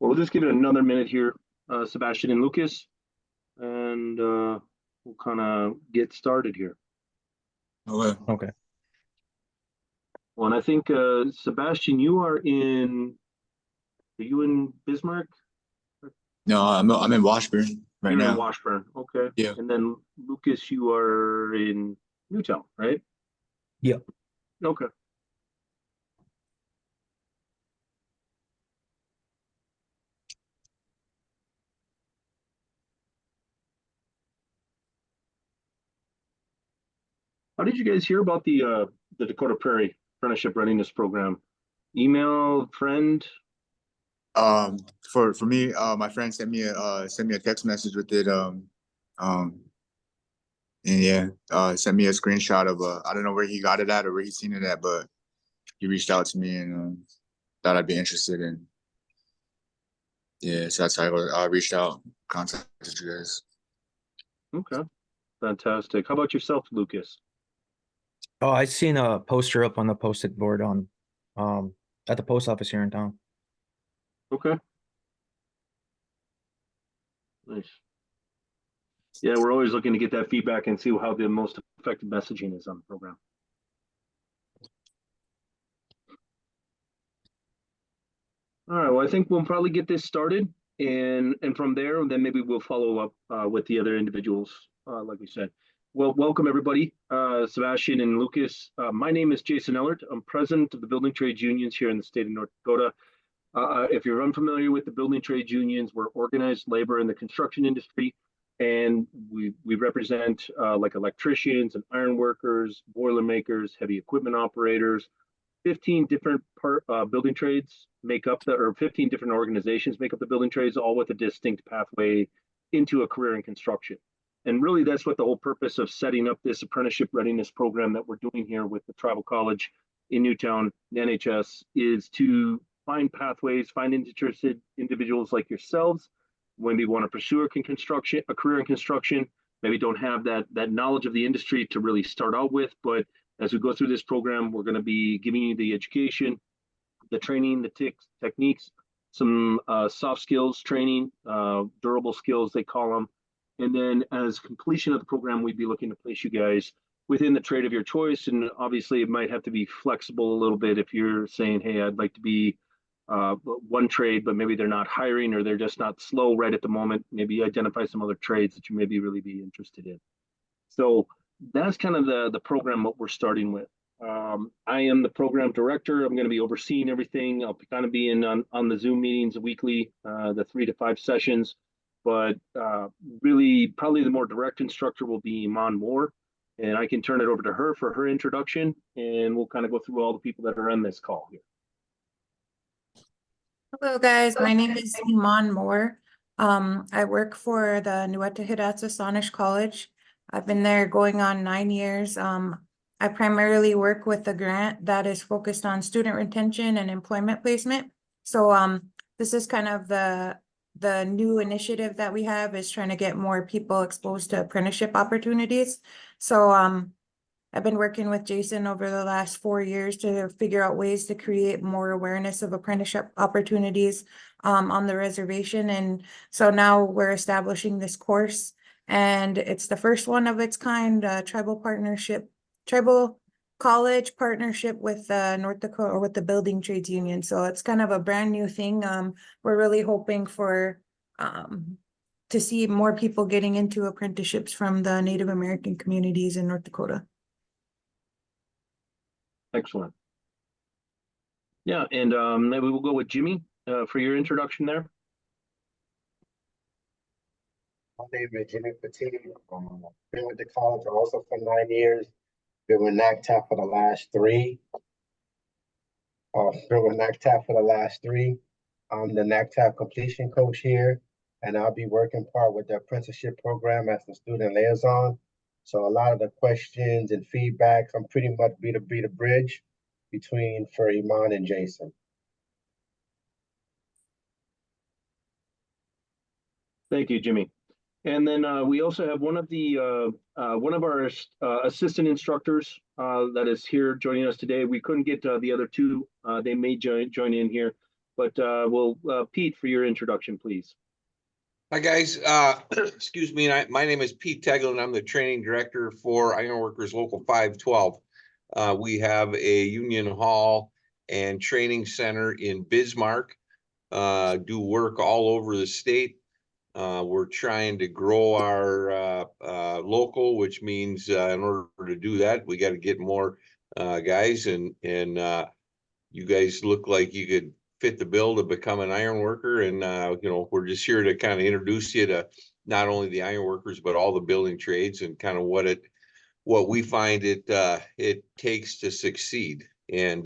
Well, we'll just give it another minute here, Sebastian and Lucas, and we'll kind of get started here. Okay. Well, and I think Sebastian, are you in Bismarck? No, I'm in Washburn right You're now. in Washburn, okay. Yeah. And then Lucas, you are in Newtown, right? Yeah. Okay. How did you guys hear about the Dakota Prairie Apprenticeship Readiness Program? Email, friend? For me, my friend sent me a text message with it. And yeah, sent me a screenshot of I don't know where he got it at or where he seen it at, but he reached out to me and thought I'd be interested in. Yeah, so that's how I reached out, contacted you guys. Okay, fantastic. How about yourself, Lucas? Oh, I seen a poster up on the posted board on at the post office here in town. Okay. Nice. Yeah, we're always looking to get that feedback and see how the most effective messaging is on the program. All right, well, I think we'll probably get this started, and from there, then maybe we'll follow up with the other individuals, like we said. Well, welcome everybody, Sebastian and Lucas. My name is Jason Ellert. I'm president of the Building Trades Unions here in the state of North Dakota. If you're unfamiliar with the building trades unions, we're organized labor in the construction industry, and we represent like electricians and iron workers, boiler makers, heavy equipment operators. 15 different building trades make up or 15 different organizations make up the building trades, all with a distinct pathway into a career in construction. And really, that's what the whole purpose of setting up this apprenticeship readiness program that we're doing here with the Tribal College in Newtown, the NHS, is to find pathways, find interested individuals like yourselves, maybe want to pursue a career in construction, maybe don't have that knowledge of the industry to really start out with, but as we go through this program, we're going to be giving you the education, the training, the techniques, some soft skills training, durable skills, they call them. And then as completion of the program, we'd be looking to place you guys within the trade of your choice. And obviously, it might have to be flexible a little bit if you're saying, hey, I'd like to be one trade, but maybe they're not hiring or they're just not slow right at the moment. Maybe identify some other trades that you maybe really be interested in. So that's kind of the program what we're starting with. I am the program director. I'm going to be overseeing everything. I'll kind of be in on the Zoom meetings weekly, the 3 to 5 sessions. But really, probably the more direct instructor will be Iman Moore. And I can turn it over to her for her introduction. And we'll kind of go through all the people that are on this call here. Hello, guys. My name is Iman Moore. I work for the Nueta Hidatsa Sanish College. I've been there going on 9 years. I primarily work with a grant that is focused on student retention and employment placement. So this is kind of the new initiative that we have, is trying to get more people exposed to apprenticeship opportunities. So I've been working with Jason over the last 4 years to figure out ways to create more awareness of apprenticeship opportunities on the reservation. And so now we're establishing this course, and it's the first one of its kind, tribal college partnership with North Dakota, or with the Building Trades Union. So it's kind of a brand new thing. We're really hoping for to see more people getting into apprenticeships from the Native American communities in North Dakota. Excellent. Yeah, and maybe we'll go with Jimmy for your introduction there. My name is Jimmy Petit. Been with the college also for 9 years. Been with NACTAP for the last 3. I'm the NACTAP completion coach here, and I'll be working part with the apprenticeship program as the student liaison. So a lot of the questions and feedback, I'm pretty much be the bridge between for Iman and Jason. Thank you, Jimmy. And then we also have one of our assistant instructors that is here joining us today. We couldn't get the other two. They may join in here. But Pete, for your introduction, please. Hi, guys. Excuse me. My name is Pete Teglin. I'm the training director for Ironworkers Local 512. We have a union hall and training center in Bismarck. Do work all over the state. We're trying to grow our local, which means in order to do that, we got to get more guys, and you guys look like you could fit the bill to become an iron worker. And you know, we're just here to kind of introduce you to not only the iron workers but all the building trades, and kind of what we find it takes to succeed. And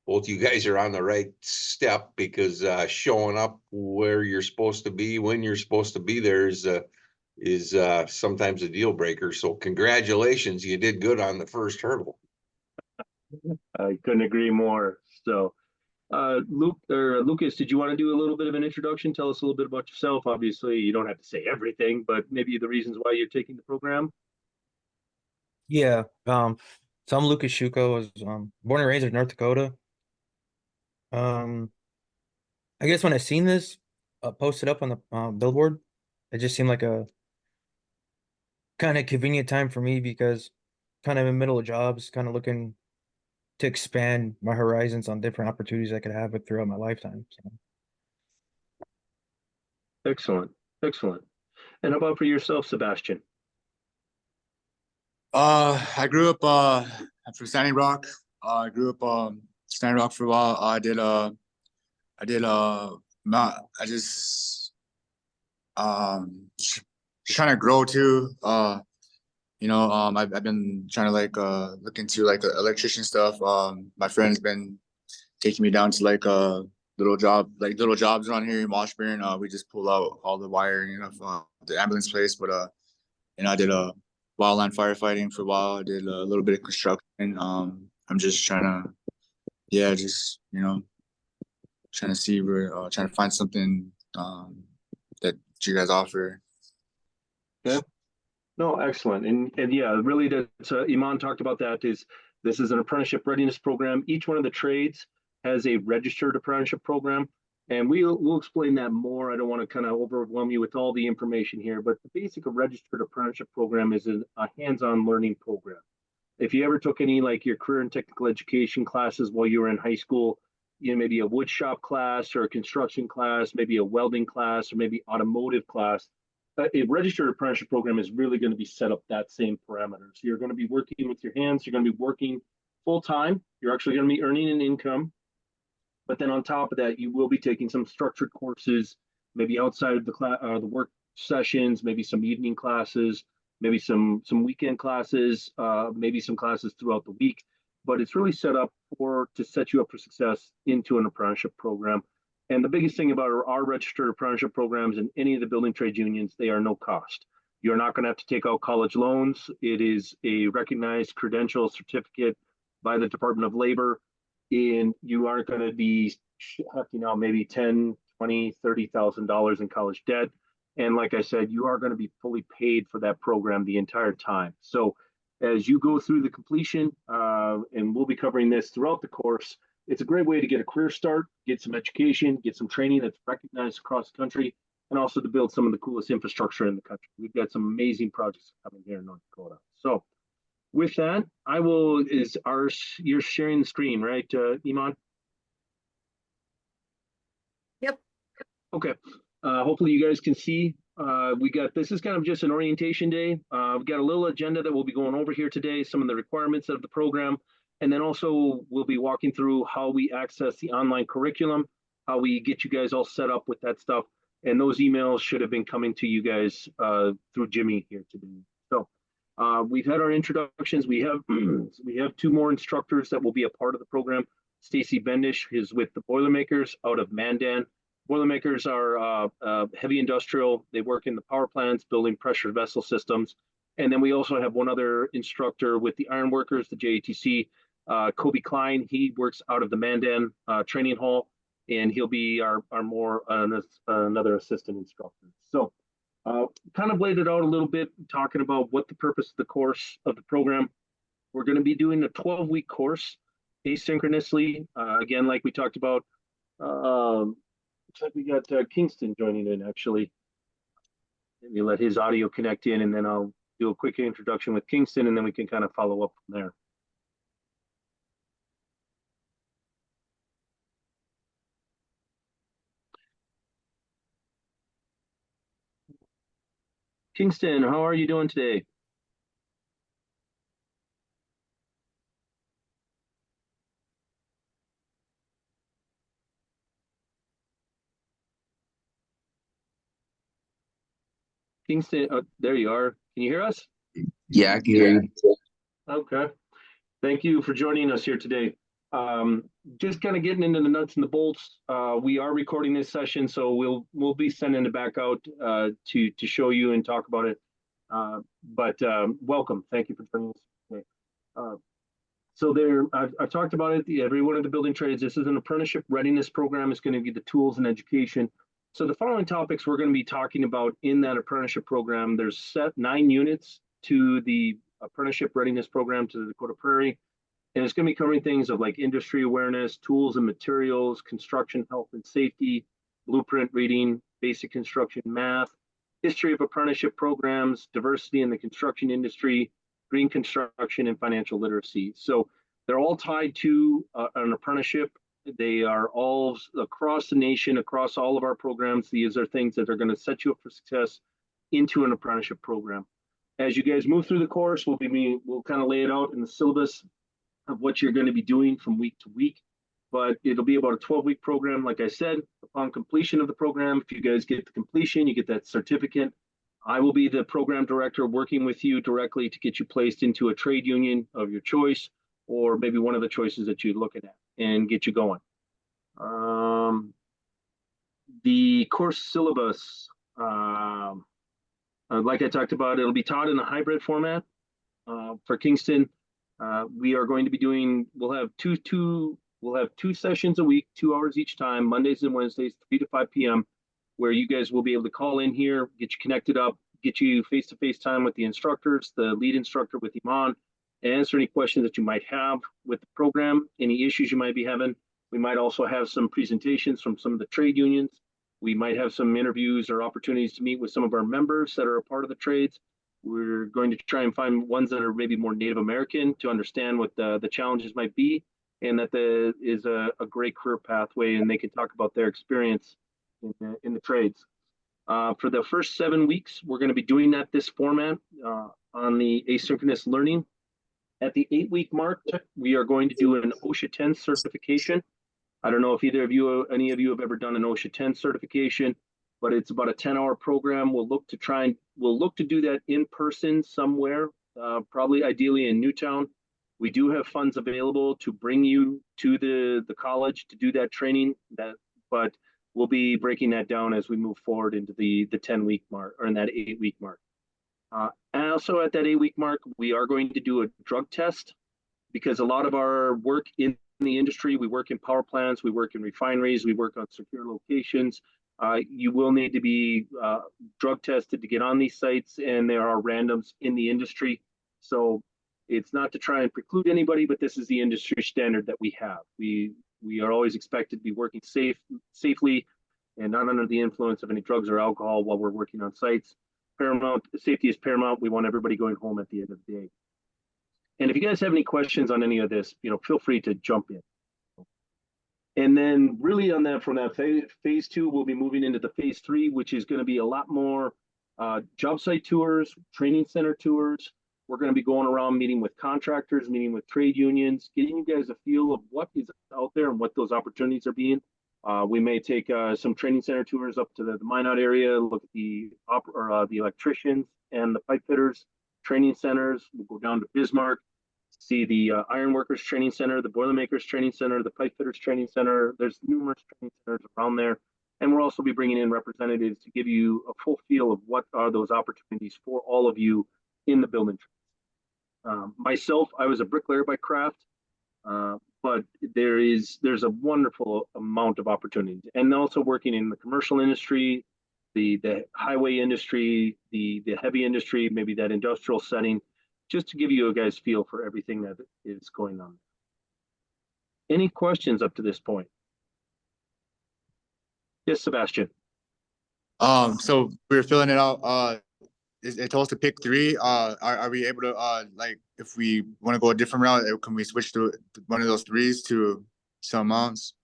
both you guys are on the right step, because showing up where you're supposed to be when you're supposed to be there is sometimes a deal breaker. So congratulations, you did good on the first hurdle. I couldn't agree more. So, Lucas, did you want to do a little bit of an introduction? Tell us a little bit about yourself. Obviously, you don't have to say everything, but maybe the reasons why you're taking the program. Yeah. So I'm Lucas Shuko. I was born and raised in North Dakota. I guess when I seen this posted up on the billboard, it just seemed like a kind of convenient time for me, because kind of in the middle of jobs, kind of looking to expand my horizons on different opportunities I could have with throughout my lifetime. So. Excellent, excellent. And how about for yourself, Sebastian? I grew up I'm from Standing Rock. I grew up Standing Rock for a while. Not I just trying to grow too. You know, I've been trying to like look into like electrician stuff. My friend's been taking me down to like little jobs around here in Washburn. We just pull out all the wiring of the ambulance place. But and I did wildland firefighting for a while. I did a little bit of construction. I'm just trying to, yeah, just, you know, trying to see where, trying to find something that you guys offer. Yeah. No, excellent. And yeah, really that's Iman talked about that. This is an apprenticeship readiness program. Each one of the trades has a registered apprenticeship program, and we'll explain that more. I don't want to kind of overwhelm you with all the information here, but the basic of registered apprenticeship program is a hands-on learning program. If you ever took any like your career and technical education classes while you were in high school, you know, maybe a wood shop class or a construction class, maybe a welding class, or maybe automotive class, a registered apprenticeship program is really going to be set up that same parameter. So you're going to be working with your hands. You're going to be working full time. You're actually going to be earning an income. But then on top of that, you will be taking some structured courses, maybe outside of the work sessions, maybe some evening classes, maybe some weekend classes, maybe some classes throughout the week. But it's really set up to set you up for success into an apprenticeship program. And the biggest thing about our registered apprenticeship programs in any of the building trade unions, they are no cost. You're not going to have to take out college loans. It is a recognized credential certificate by the Department of Labor, and you aren't going to be, you know, maybe $10,000, $20,000, $30,000 in college debt. And like I said, you are going to be fully paid for that program the entire time. So as you go through the completion, and we'll be covering this throughout the course, it's a great way to get a career start, get some education, get some training that's recognized across the country, and also to build some of the coolest infrastructure in the country. We've got some amazing projects coming here in North Dakota. So with that, you're sharing the screen, right, Iman? Yep. Okay. Hopefully you guys can see. This is kind of just an orientation day. We've got a little agenda that we'll be going over here today, some of the requirements of the program, and then also we'll be walking through how we access the online curriculum, how we get you guys all set up with that stuff. And those emails should have been coming to you guys through Jimmy here today. So we've had our introductions. We have two more instructors that will be a part of the program. Stacy Bendish is with the Boilermakers out of Mandan. Boilermakers are heavy industrial. They work in the power plants, building pressure vessel systems. And then we also have one other instructor with the Ironworkers, the JATC, Kobe Klein. He works out of the Mandan training hall, and he'll be another assistant instructor. So kind of laid it out a little bit, talking about what the purpose of the course of the program. We're going to be doing a 12-week course asynchronously. Again, like we talked about, Looks like we got Kingston joining in actually. Maybe let his audio connect in, and then I'll do a quick introduction with Kingston, and then we can kind of follow up from there. Kingston, how are you doing today? Kingston, there you are. Can you hear us? Yeah, I can hear you. Okay. Thank you for joining us here today. Just kind of getting into the nuts and the bolts. We are recording this session, so we'll be sending it back out to show you and talk about it. But welcome. Thank you for joining us today. So I've talked about it. Every one of the building trades. This is an apprenticeship readiness program. It's going to give the tools and education. So the following topics we're going to be talking about in that apprenticeship program. There's set 9 units to the apprenticeship readiness program to the Dakota Prairie. And it's going to be covering things of like industry awareness, tools and materials, construction health and safety, blueprint reading, basic construction math, history of apprenticeship programs, diversity in the construction industry, green construction, and financial literacy. So they're all tied to an apprenticeship. They are all across the nation, across all of our programs. These are things that are going to set you up for success into an apprenticeship program. As you guys move through the course, we'll kind of lay it out in the syllabus of what you're going to be doing from week to week. But it'll be about a 12-week program. Like I said, upon completion of the program, if you guys get the completion, you get that certificate. I will be the program director working with you directly to get you placed into a trade union of your choice, or maybe one of the choices that you're looking at, and get you going. The course syllabus, like I talked about, it'll be taught in a hybrid format. For Kingston, we are going to be doing, we'll have two sessions a week, 2 hours each time, Mondays and Wednesdays, 3 to 5 p.m., where you guys will be able to call in here, get you connected up, get you face-to-face time with the instructors, the lead instructor with Iman, answer any questions that you might have with the program, any issues you might be having. We might also have some presentations from some of the trade unions. We might have some interviews or opportunities to meet with some of our members that are a part of the trades. We're going to try and find ones that are maybe more Native American to understand what the challenges might be, and that is a great career pathway, and they can talk about their experience in the trades. For the first 7 weeks, we're going to be doing this format on the asynchronous learning. At the 8-week mark, we are going to do an OSHA 10 certification. I don't know if any of you have ever done an OSHA 10 certification, but it's about a 10-hour program. We'll look to do that in person somewhere, probably ideally in Newtown. We do have funds available to bring you to the college to do that training, but we'll be breaking that down as we move forward into the 10-week mark, or in that 8-week mark. And also at that 8-week mark, we are going to do a drug test, because a lot of our work in the industry, we work in power plants, we work in refineries, we work on secure locations. You will need to be drug tested to get on these sites, and there are randoms in the industry. So it's not to try and preclude anybody, but this is the industry standard that we have. We are always expected to be working safely and not under the influence of any drugs or alcohol while we're working on sites. Safety is paramount. We want everybody going home at the end of the day. And if you guys have any questions on any of this, feel free to jump in. And then really from that phase 2, we'll be moving into the phase 3, which is going to be a lot more job site tours, training center tours. We're going to be going around meeting with contractors, meeting with trade unions, getting you guys a feel of what is out there and what those opportunities are being. We may take some training center tours up to the Minot area, look at the electricians and the pipe fitters training centers. We'll go down to Bismarck, see the ironworkers training center, the boilermakers training center, the pipe fitters training center. There's numerous training centers around there. And we'll also be bringing in representatives to give you a full feel of what are those opportunities for all of you in the building trades. Myself, I was a bricklayer by craft, but there's a wonderful amount of opportunities. And also working in the commercial industry, the highway industry, the heavy industry, maybe that industrial setting, just to give you a guys feel for everything that is going on. Any questions up to this point? Yes, Sebastian. So we were filling it out. It told us to pick three. Are we able to like if we want to go a different route, can we switch to one of those threes to some amounts?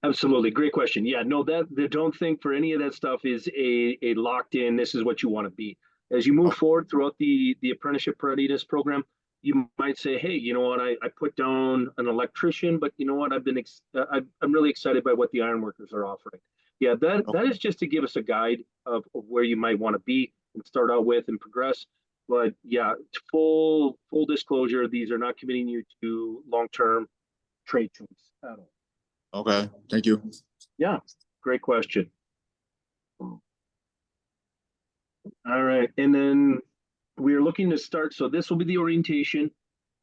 Absolutely. Great question. Yeah, no, don't think for any of that stuff is a locked in, this is what you want to be. As you move Oh, forward throughout the apprenticeship readiness program, you might say, hey, you know what, I put down an electrician, but you know what, I'm really excited by what the ironworkers are offering. Yeah, oh, that is just to give us a guide of where you might want to be and start out with and progress. But yeah, full disclosure, these are not committing you to long-term trade choice at all. okay, thank you. Yeah, great question. All right, and then we are looking to start, so this will be the orientation.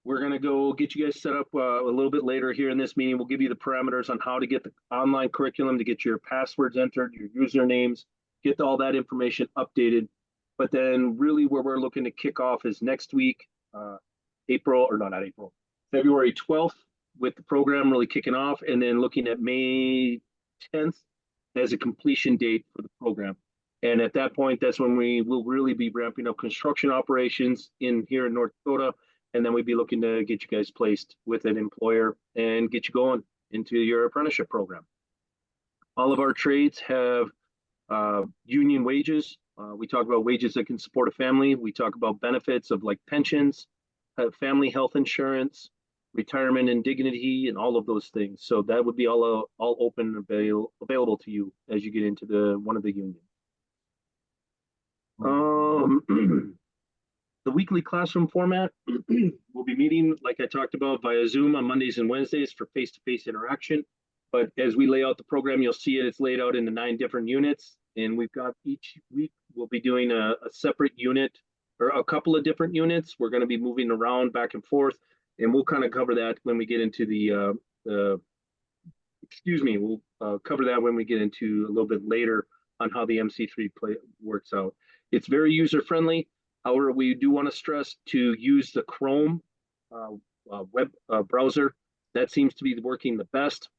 We're gonna go get you guys set up a little bit later here in this meeting. We'll give you the parameters on how to get the online curriculum, to get your passwords entered, your usernames, get all that information updated. But then really where we're looking to kick off is next week, April, or no, not April, February 12th with the program really kicking off, and then looking at May 10th as a completion date for the program. And at that point, that's when we will really be ramping up construction operations in here in North Dakota. And then we'd be looking to get you guys placed with an employer and get you going into your apprenticeship program. All of our trades have union wages. We talk about wages that can support a family. We talk about benefits of like pensions, family health insurance, retirement and dignity, and all of those things. So that would be all open and available to you as you get into one of the unions. The weekly classroom format, we'll be meeting, like I talked about, via Zoom on Mondays and Wednesdays for face-to-face interaction. But as we lay out the program, you'll see it's laid out into 9 different units. And we've got each week, we'll be doing a separate unit or a couple of different units. We're going to be moving around back and forth. And we'll kind of cover that when we get into we'll cover that when we get into a little bit later on how the MC3 works out. It's very user-friendly. However, we do want to stress to use the Chrome web browser. That seems to be working the best.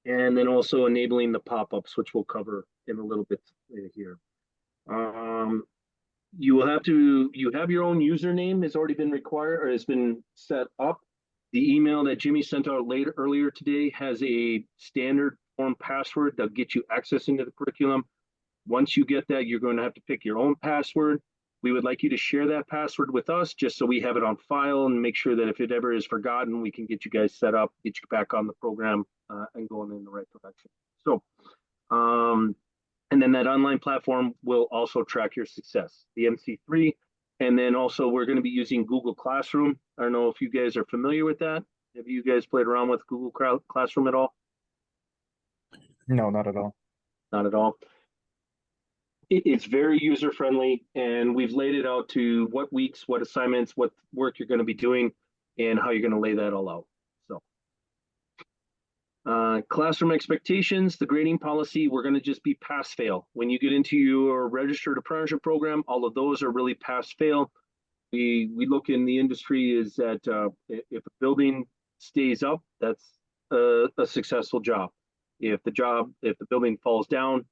And then also enabling the pop-ups, which we'll cover in a little bit here. You have your own username has already been required or has been set up. The email that Jimmy sent out earlier today has a standard form password that'll get you access into the curriculum. Once you get that, you're going to have to pick your own password. We would like you to share that password with us just so we have it on file and make sure that if it ever is forgotten, we can get you guys set up, get you back on the program and going in the right direction. So, and then that online platform will also track your success, the MC3. And then also we're going to be using Google Classroom. I don't know if you guys are familiar with that. Have you guys played around with Google Classroom at all? No, not at all. Not at all. It's very user-friendly, and we've laid it out to what weeks, what assignments, what work you're going to be doing, and how you're going to lay that all out. So, classroom expectations, the grading policy, we're going to just be pass-fail. When you get into your registered apprenticeship program, all of those are really pass-fail. We look in the industry is that if a building stays up, that's a successful job. If the building falls down,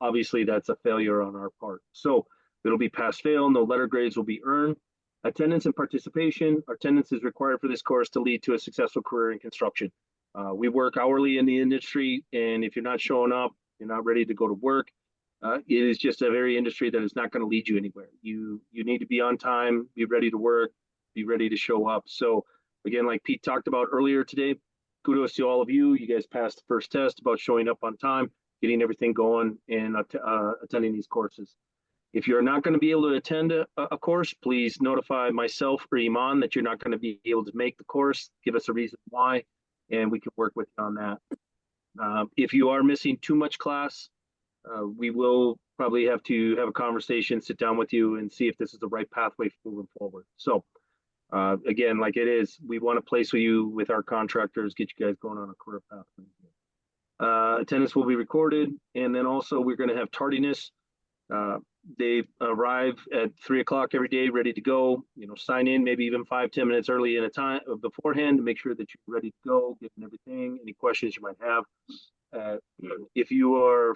obviously that's a failure on our part. So it'll be pass fail, no letter grades will be earned. Attendance and participation. Attendance is required for this course to lead to a successful career in construction. We work hourly in the industry, and if you're not showing up, you're not ready to go to work, it is just a very industry that is not going to lead you anywhere. You need to be on time, be ready to work, be ready to show up. So again, like Pete talked about earlier today, kudos to all of you. You guys passed the first test about showing up on time, getting everything going, and attending these courses. If you're not going to be able to attend a course, please notify myself or Iman that you're not going to be able to make the course. Give us a reason why, and we can work with you on that. If you are missing too much class, we will probably have to have a conversation, sit down with you, and see if this is the right pathway moving forward. So again, like it is, we want to place with you with our contractors, get you guys going on a career pathway. Attendance will be recorded, and then also we're going to have tardiness. They arrive at 3 o'clock every day, ready to go. Sign in maybe even 5-10 minutes early in a time beforehand to make sure that you're ready to go, getting everything. Any questions you might have. If you are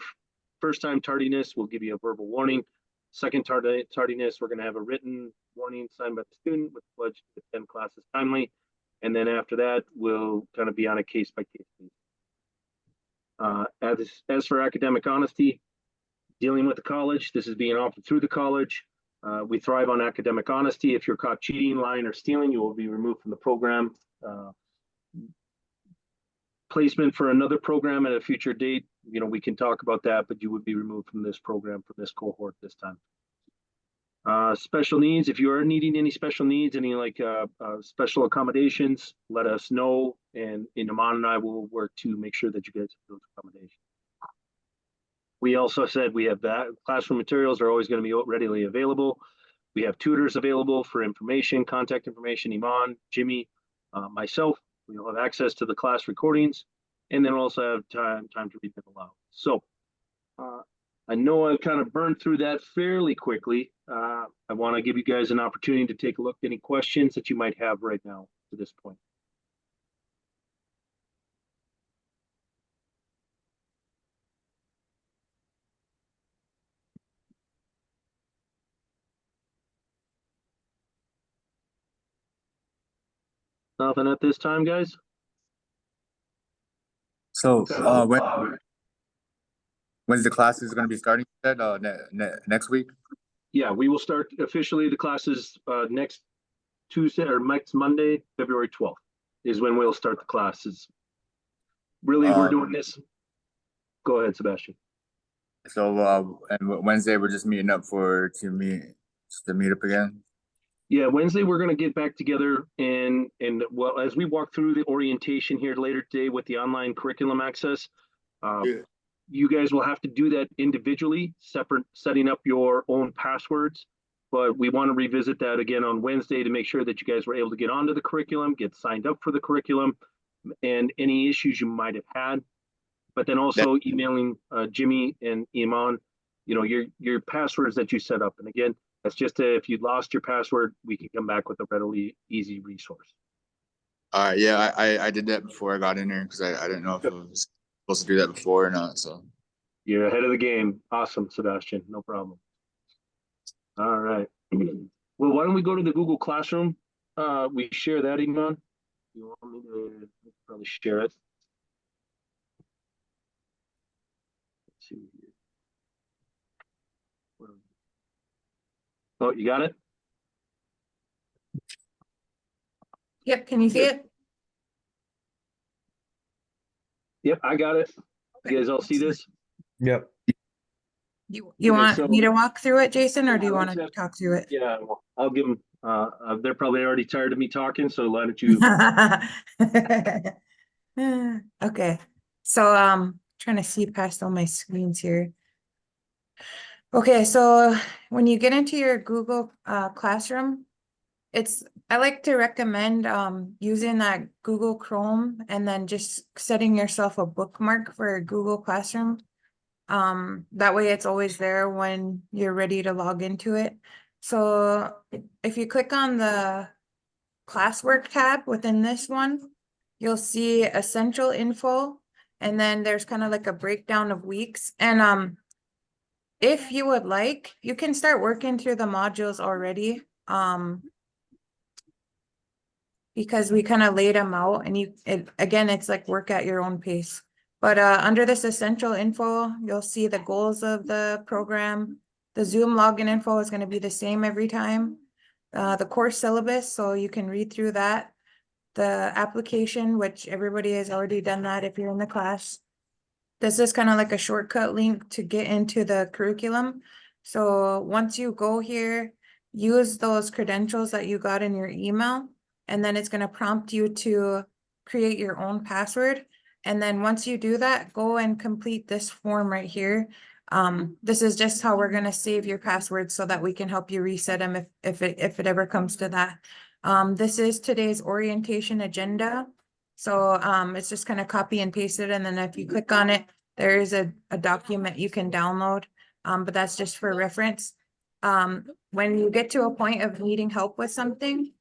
first time tardiness, we'll give you a verbal warning. Second tardiness, we're going to have a written warning signed by the student with pledge to attend classes timely. And then after that, we'll kind of be on a case by case basis. As for academic honesty, dealing with the college, this is being offered through the college. We thrive on academic honesty. If you're caught cheating, lying, or stealing, you will be removed from the program. Placement for another program at a future date, you know, we can talk about that, but you would be removed from this program for this cohort this time. Special needs, if you are needing any special needs, any like special accommodations, let us know, and Iman and I will work to make sure that you guys have those accommodations. We also said we have that classroom materials are always going to be readily available. We have tutors available for information, contact information, Iman, Jimmy, myself. We'll have access to the class recordings, and then also have time to read them aloud. So I know I've kind of burned through that fairly quickly. I want to give you guys an opportunity to take a look at any questions that you might have right now to this point. Nothing at this time, guys? So when's the classes going to be starting? You said next week. Yeah, we will start officially the classes next Tuesday or next Monday, February 12th is when we'll start the classes. Really, we're doing this. Go ahead, Sebastian. So and Wednesday we're just meeting up to meet up again. Yeah, Wednesday we're going to get back together and well, as we walk through the orientation here later today with the online curriculum access, you guys will have to do that individually, separate, setting up your own passwords. But we want to revisit that again on Wednesday to make sure that you guys were able to get onto the curriculum, get signed up for the curriculum, and any issues you might have had. But then also emailing Jimmy and Iman, you know, your passwords that you set up. And again, that's just if you lost your password, we can come back with a readily easy resource. Yeah, I did that before I got in there because I didn't know if I was supposed to do that before or not. So you're ahead of the game. Awesome, Sebastian. No problem. All right. Well, why don't we go to the Google Classroom? We share that, Iman. You want me to probably share it? Let's see here. Oh, you got it? Yep, can you see it? Yep, I got it. You guys all see this? Yep. You Okay, want so- me to walk through it, Jason, or do you Yeah, want let's to have- talk through it? Yeah, well, I'll give them, they're probably already tired of me talking, so why don't you? Okay, so trying to see past all my screens here. Okay, so when you get into your Google Classroom, I like to recommend using that Google Chrome and then just setting yourself a bookmark for Google Classroom. That way it's always there when you're ready to log into it. So if you click on the classwork tab within this one, you'll see essential info, and then there's kind of like a breakdown of weeks. And if you would like, you can start working through the modules already. Because we kind of laid them out, and again, it's like work at your own pace. But under this essential info, you'll see the goals of the program. The Zoom login info is going to be the same every time. The course syllabus, so you can read through that. The application, which everybody has already done that if you're in the class. This is kind of like a shortcut link to get into the curriculum. So once you go here, use those credentials that you got in your email, and then it's going to prompt you to create your own password. And then once you do that, go and complete this form right here. This is just how we're going to save your password so that we can help you reset them if it ever comes to that. This is today's orientation agenda. So it's just kind of copy and paste it. And then if you click on it, there is a document you can download. But that's just for reference. When you get to a point of needing help with something,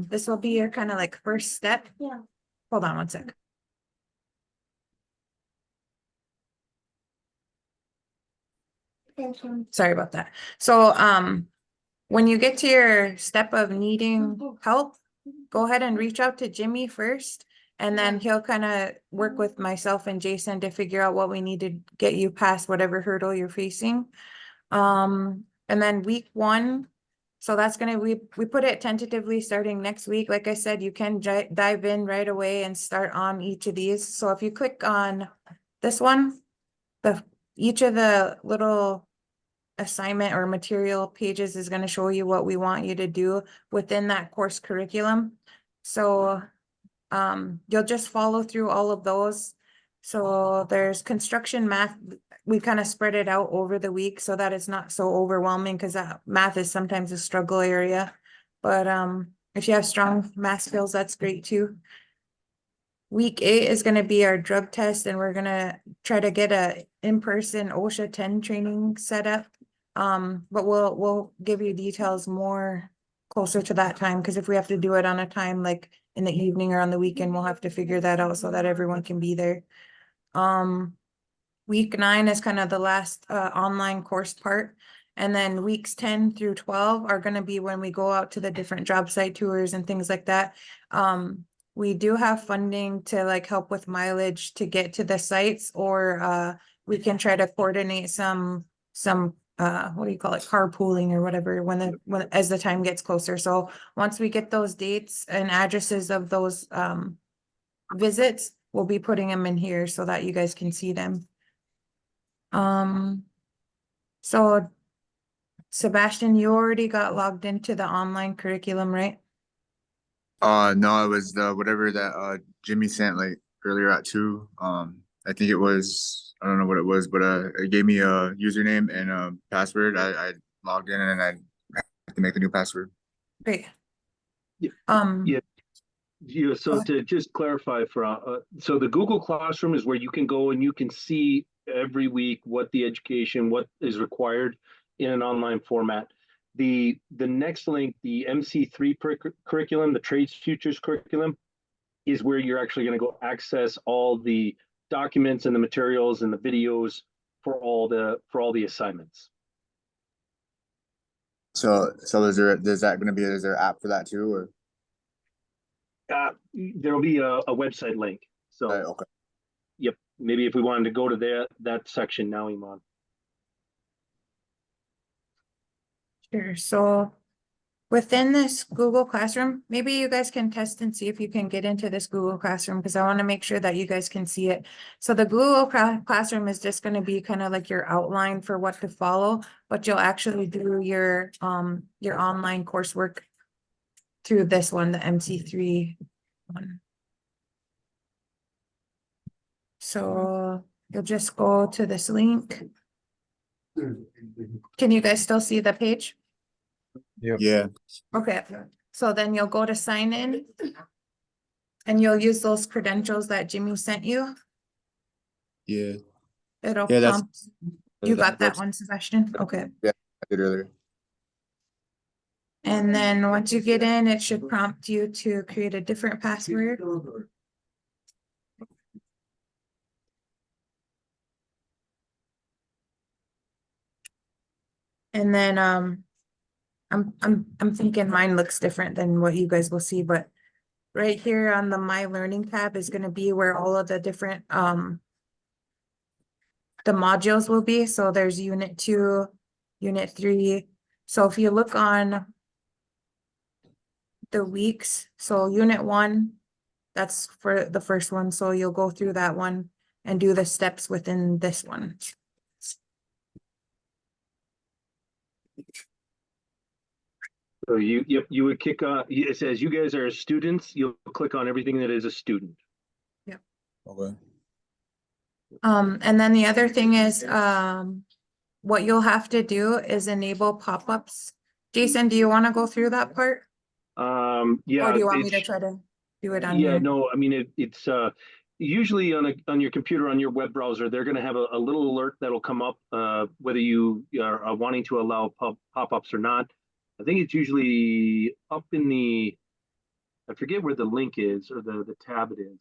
this will be your kind of like first step. Yeah. Hold on one sec. Sorry about that. So, when you get to your step of needing help, go ahead and reach out to Jimmy first. And then he'll kind of work with myself and Jason to figure out what we need to get you past whatever hurdle you're facing. And then week 1, so that's we put it tentatively starting next week. Like I said, you can dive in right away and start on each of these. So if you click on this one, each of the little assignment or material pages is going to show you what we want you to do within that course curriculum. So you'll just follow through all of those. So there's construction math. We kind of spread it out over the week so that it's not so overwhelming, because math is sometimes a struggle area. But if you have strong math skills, that's great too. Week 8 is going to be our drug test, and we're going to try to get a in-person OSHA 10 training set up. But we'll give you details more closer to that time, because if we have to do it on a time like in the evening or on the weekend, we'll have to figure that out so that everyone can be there. Week 9 is kind of the last online course part. And then weeks 10 through 12 are going to be when we go out to the different job site tours and things like that. We do have funding to like help with mileage to get to the sites, or we can try to coordinate some what do you call it, carpooling or whatever when as the time gets closer. So once we get those dates and addresses of those visits, we'll be putting them in here so that you guys can see them. So Sebastian, you already got logged into the online curriculum, right? No, it was the whatever that Jimmy sent like earlier at 2. I think it was, I don't know what it was, but it gave me a username and a password. I logged in and I had to make a new password. Great. Yeah. Yeah. Yeah, so to just clarify so the Google Classroom is where you can go and you can see every week what what is required in an online format. The next link, the MC3 curriculum, the Trades Futures curriculum, is where you're actually going to go access all the documents and the materials and the videos for all the assignments. So is there an app for that too, or? There'll be a website link. So Okay. Yep, maybe if we wanted to go to that section now, Iman. Sure. So within this Google Classroom, maybe you guys can test and see if you can get into this Google Classroom, because I want to make sure that you guys can see it. So the Google Classroom is just going to be kind of like your outline for what to follow, but you'll actually do your online coursework through this one, the MC3 one. So you'll just go to this link. Can you guys still see the page? Yeah. Okay, so then you'll go to sign in. And you'll use those credentials that Jimmy sent you. Yeah. It'll Yeah, prompt. You got that that's- one, Sebastian? Okay. Yeah, I did earlier. And then once you get in, it should prompt you to create a different password. And then I'm thinking mine looks different than what you guys will see, but right here on the My Learning tab is going to be where all of the different the modules will be. So there's Unit 2, Unit 3. So if you look on the weeks, so Unit 1, that's for the first one. So you'll go through that one and do the steps within this one. So you would kick on, it says you guys are students, you'll click on everything that is a student. Okay. And then the other thing is, what you'll have to do is enable pop-ups. Jason, do you want to go through that part? Yeah. Or do you want me to try to do it on Yeah, here? no, I mean, it's usually on your computer, on your web browser, they're going to have a little alert that'll come up whether you are wanting to allow pop-ups or not. I think it's usually up in I forget where the link is or the tab it is.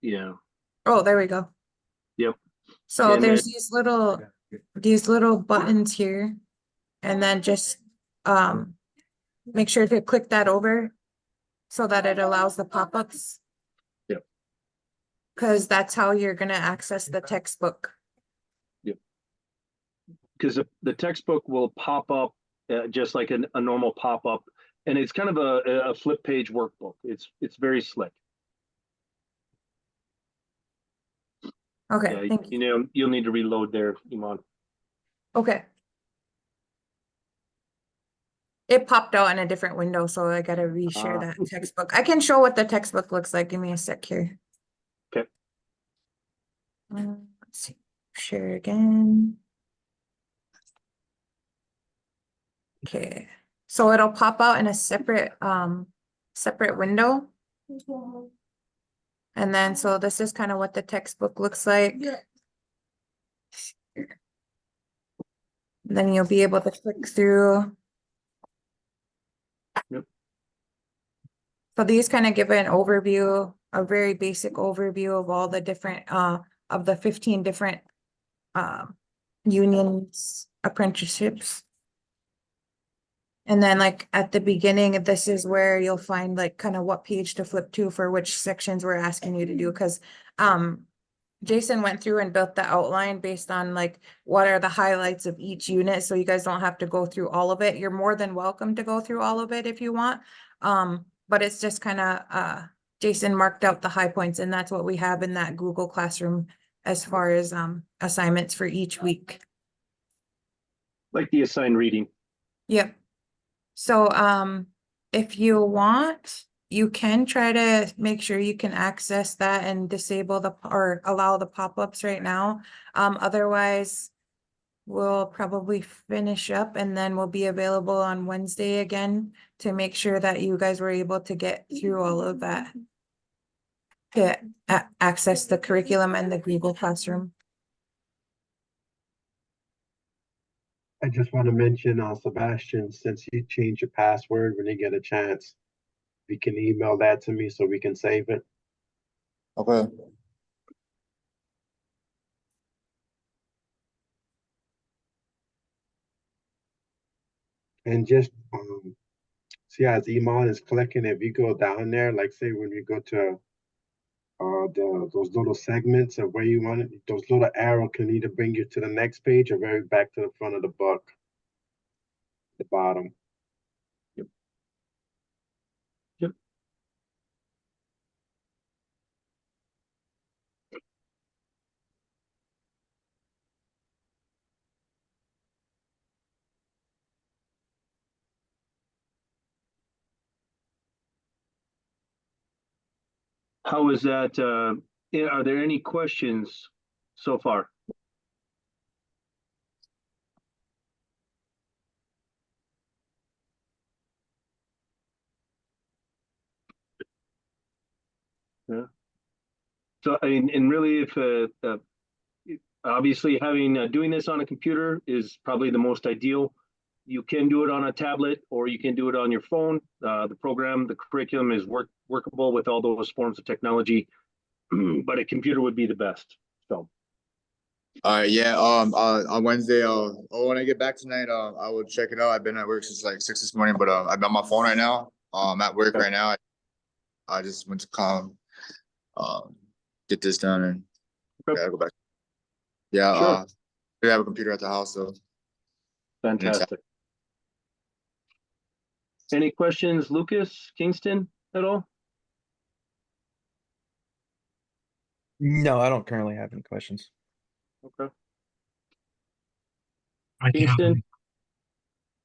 Yeah. Oh, there we go. Yep. So And there's then- these little buttons here. And then just make sure to click that over so that it allows the pop-ups. Yep. Because that's how you're gonna access the textbook. Because the textbook will pop up just like a normal pop-up, and it's kind of a flip page workbook. It's very slick. Okay, Yeah, thank you. you know, you'll need to reload there, Iman. Okay. It popped out in a different window, so I gotta reshare that textbook. I can show what the textbook looks like. Give me a sec here. Okay. Let's see, share again. Okay, so it'll pop out in a separate window. And then, so this is kind of what the textbook looks like. Then you'll be able to click through. Yep. So these kind of give an overview, a very basic overview of all the different, of the 15 different unions, apprenticeships. And then like at the beginning, this is where you'll find like kind of what page to flip to for which sections we're asking you to do, because Jason went through and built the outline based on like what are the highlights of each unit, so you guys don't have to go through all of it. You're more than welcome to go through all of it if you want. But it's just kind of Jason marked out the high points, and that's what we have in that Google Classroom as far as assignments for each week. Like the assigned reading. Yep. So if you want, you can try to make sure you can access that and disable or allow the pop-ups right now. Otherwise, we'll probably finish up and then we'll be available on Wednesday again to make sure that you guys were able to get through all of that. To access the curriculum and the Google Classroom. I just want to mention, Sebastian, since you changed your password when you get a chance, you can email that to me so we can save it. Okay. And just see as Iman is clicking, if you go down there, like say when you go to those little segments of where you want it, those little arrow can either bring you to the next page or very back to the front of the book. The bottom. Yep. Yep. How is that? Are there any questions so far? Yeah. So, and really, if obviously having doing this on a computer is probably the most ideal. You can do it on a tablet or you can do it on your phone. The program, the curriculum is workable with all those forms of technology, but a computer would be the best. So. Yeah. On Wednesday, when I get back tonight, I will check it out. I've been at work since like 6 this morning, but I'm on my phone right now. I'm at work right now. I just went to come, get this done, and gotta go back. Yeah. Sure. We have a computer at the house, so. Fantastic. Any questions, Lucas, Kingston, at all? No, I don't currently have any questions. Okay. I can have Kingston?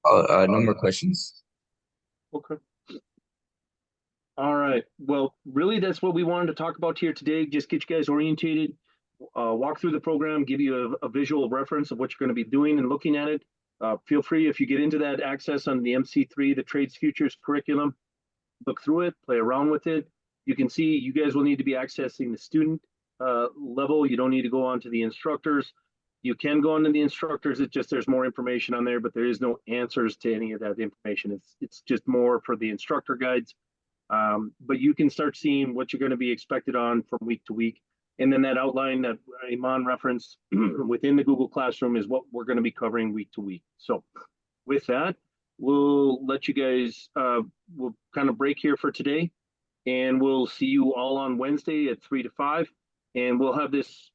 no more questions. Okay. All right. Well, really, that's what we wanted to talk about here today. Just get you guys orientated, walk through the program, give you a visual reference of what you're going to be doing and looking at it. Feel free, if you get into that, access on the MC3, the Trades Futures curriculum, look through it, play around with it. You can see you guys will need to be accessing the student level. You don't need to go on to the instructors. You can go on to the instructors. It's just there's more information on there, but there is no answers to any of that information. It's just more for the instructor guides. But you can start seeing what you're going to be expected on from week to week. And then that outline that Iman referenced within the Google Classroom is what we're going to be covering week to week. So with that, we'll let you guys, we'll kind of break here for today. And we'll see you all on Wednesday at 3 to 5. And we'll have this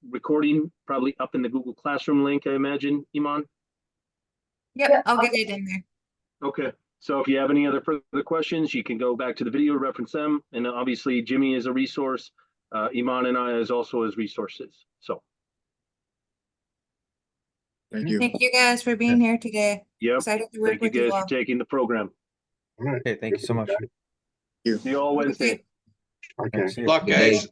recording probably up in the Google Classroom link, I imagine, Iman. Yep, I'll get it in there. Okay. So if you have any other further questions, you can go back to the video, reference them. And obviously, Jimmy is a resource. Iman and I as also as resources. So. Thank you. Thank you guys for being here today. Yep. Excited to work Thank you with you guys all. for taking the program. All right. Okay, thank you so much. See you all Wednesday. Okay. See ya. Luck, Good day. guys.